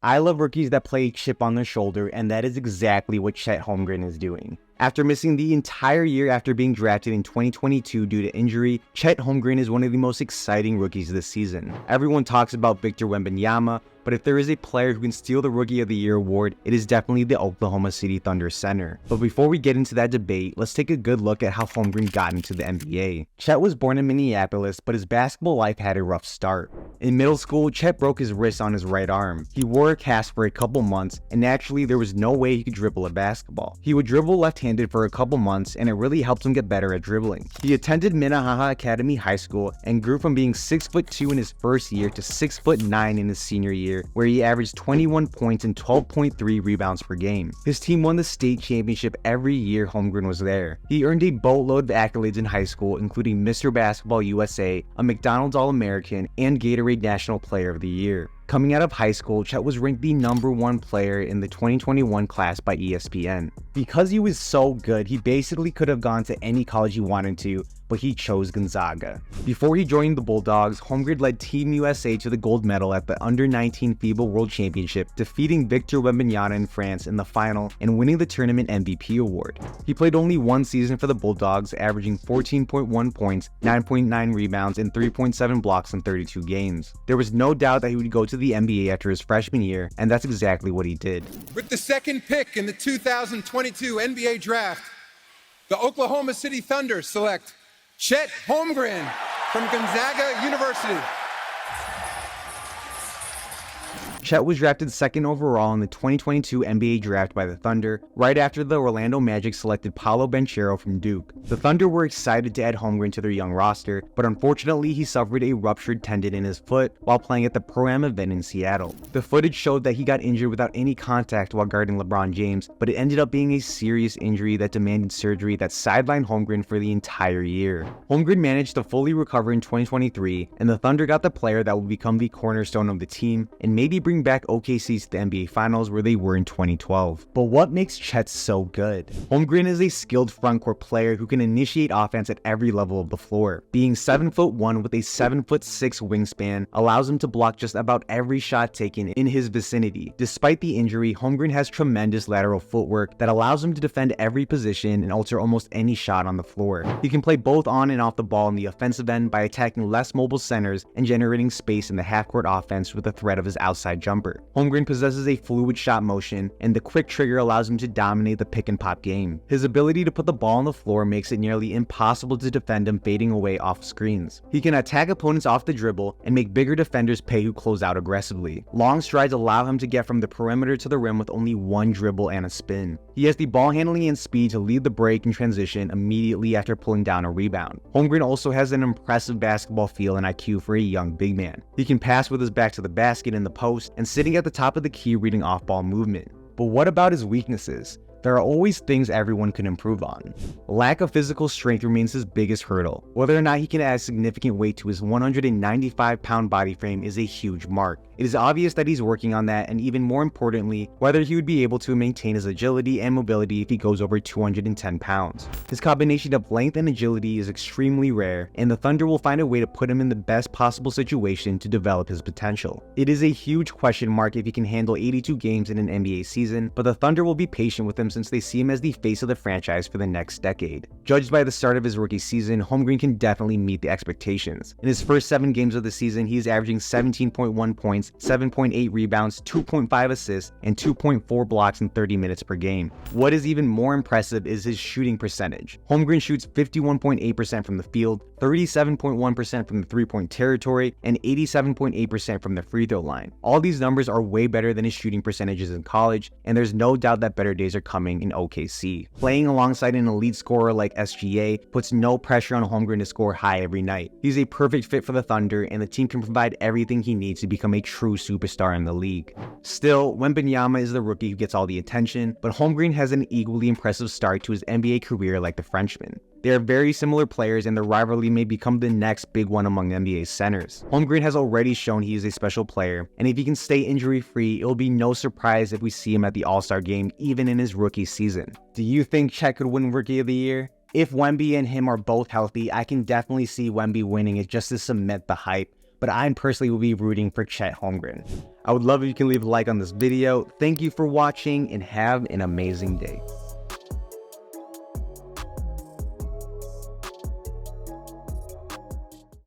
I love rookies that play a chip on their shoulder, and that is exactly what Chet Holmgren is doing. After missing the entire year after being drafted in 2022 due to injury, Chet Holmgren is one of the most exciting rookies this season. Everyone talks about Victor Wembanyama, but if there is a player who can steal the Rookie of the Year award, it is definitely the Oklahoma City Thunder center. But before we get into that debate, let's take a good look at how Holmgren got into the NBA. Chet was born in Minneapolis, but his basketball life had a rough start. In middle school, Chet broke his wrist on his right arm. He wore a cast for a couple months, and naturally there was no way he could dribble a basketball. He would dribble left-handed for a couple months, and it really helped him get better at dribbling. He attended Minnehaha Academy High School and grew from being 6'2" in his first year to 6'9" in his senior year, where he averaged 21 points and 12.3 rebounds per game. His team won the state championship every year Holmgren was there. He earned a boatload of accolades in high school, including Mr. Basketball USA, a McDonald's All-American, and Gatorade National Player of the Year. Coming out of high school, Chet was ranked the #1 player in the 2021 class by ESPN. Because he was so good, he basically could have gone to any college he wanted to, but he chose Gonzaga. Before he joined the Bulldogs, Holmgren led Team USA to the gold medal at the Under-19 FIBA World Championship, defeating Victor Wembanyama in France in the final and winning the tournament MVP award. He played only one season for the Bulldogs, averaging 14.1 points, 9.9 rebounds, and 3.7 blocks in 32 games. There was no doubt that he would go to the NBA after his freshman year, and that's exactly what he did. With the second pick in the 2022 NBA Draft, the Oklahoma City Thunder select Chet Holmgren from Gonzaga University. Chet was drafted second overall in the 2022 NBA Draft by the Thunder, right after the Orlando Magic selected Paolo Banchero from Duke. The Thunder were excited to add Holmgren to their young roster, but unfortunately he suffered a ruptured tendon in his foot while playing at the Pro-Am event in Seattle. The footage showed that he got injured without any contact while guarding LeBron James, but it ended up being a serious injury that demanded surgery that sidelined Holmgren for the entire year. Holmgren managed to fully recover in 2023, and the Thunder got the player that will become the cornerstone of the team and maybe bring back OKC to the NBA Finals where they were in 2012. But what makes Chet so good? Holmgren is a skilled frontcourt player who can initiate offense at every level of the floor. Being 7'1" with a 7'6" wingspan allows him to block just about every shot taken in his vicinity. Despite the injury, Holmgren has tremendous lateral footwork that allows him to defend every position and alter almost any shot on the floor. He can play both on and off the ball in the offensive end by attacking less mobile centers and generating space in the half-court offense with the threat of his outside jumper. Holmgren possesses a fluid shot motion, and the quick trigger allows him to dominate the pick-and-pop game. His ability to put the ball on the floor makes it nearly impossible to defend him fading away off screens. He can attack opponents off the dribble and make bigger defenders pay who close out aggressively. Long strides allow him to get from the perimeter to the rim with only one dribble and a spin. He has the ball handling and speed to lead the break and transition immediately after pulling down a rebound. Holmgren also has an impressive basketball feel and IQ for a young big man. He can pass with his back to the basket in the post and sitting at the top of the key reading off-ball movement. But what about his weaknesses? There are always things everyone can improve on. Lack of physical strength remains his biggest hurdle. Whether or not he can add significant weight to his 195-pound body frame is a huge mark. It is obvious that he's working on that, and even more importantly, whether he would be able to maintain his agility and mobility if he goes over 210 pounds. His combination of length and agility is extremely rare, and the Thunder will find a way to put him in the best possible situation to develop his potential. It is a huge question mark if he can handle 82 games in an NBA season, but the Thunder will be patient with him since they see him as the face of the franchise for the next decade. Judged by the start of his rookie season, Holmgren can definitely meet the expectations. In his first 7 games of the season, he is averaging 17.1 points, 7.8 rebounds, 2.5 assists, and 2.4 blocks in 30 minutes per game. What is even more impressive is his shooting percentage. Holmgren shoots 51.8% from the field, 37.1% from the three-point territory, and 87.8% from the free throw line. All these numbers are way better than his shooting percentages in college, and there's no doubt that better days are coming in OKC. Playing alongside an elite scorer like SGA puts no pressure on Holmgren to score high every night. He's a perfect fit for the Thunder, and the team can provide everything he needs to become a true superstar in the league. Still, Wembanyama is the rookie who gets all the attention, but Holmgren has an equally impressive start to his NBA career like the Frenchman. They are very similar players, and the rivalry may become the next big one among NBA's centers. Holmgren has already shown he is a special player, and if he can stay injury-free, it will be no surprise if we see him at the All-Star game even in his rookie season. Do you think Chet could win Rookie of the Year? If Wemby and him are both healthy, I can definitely see Wemby winning it just to cement the hype. but I personally will be rooting for Chet Holmgren. I would love if you can leave a like on this video. Thank you for watching and have an amazing day.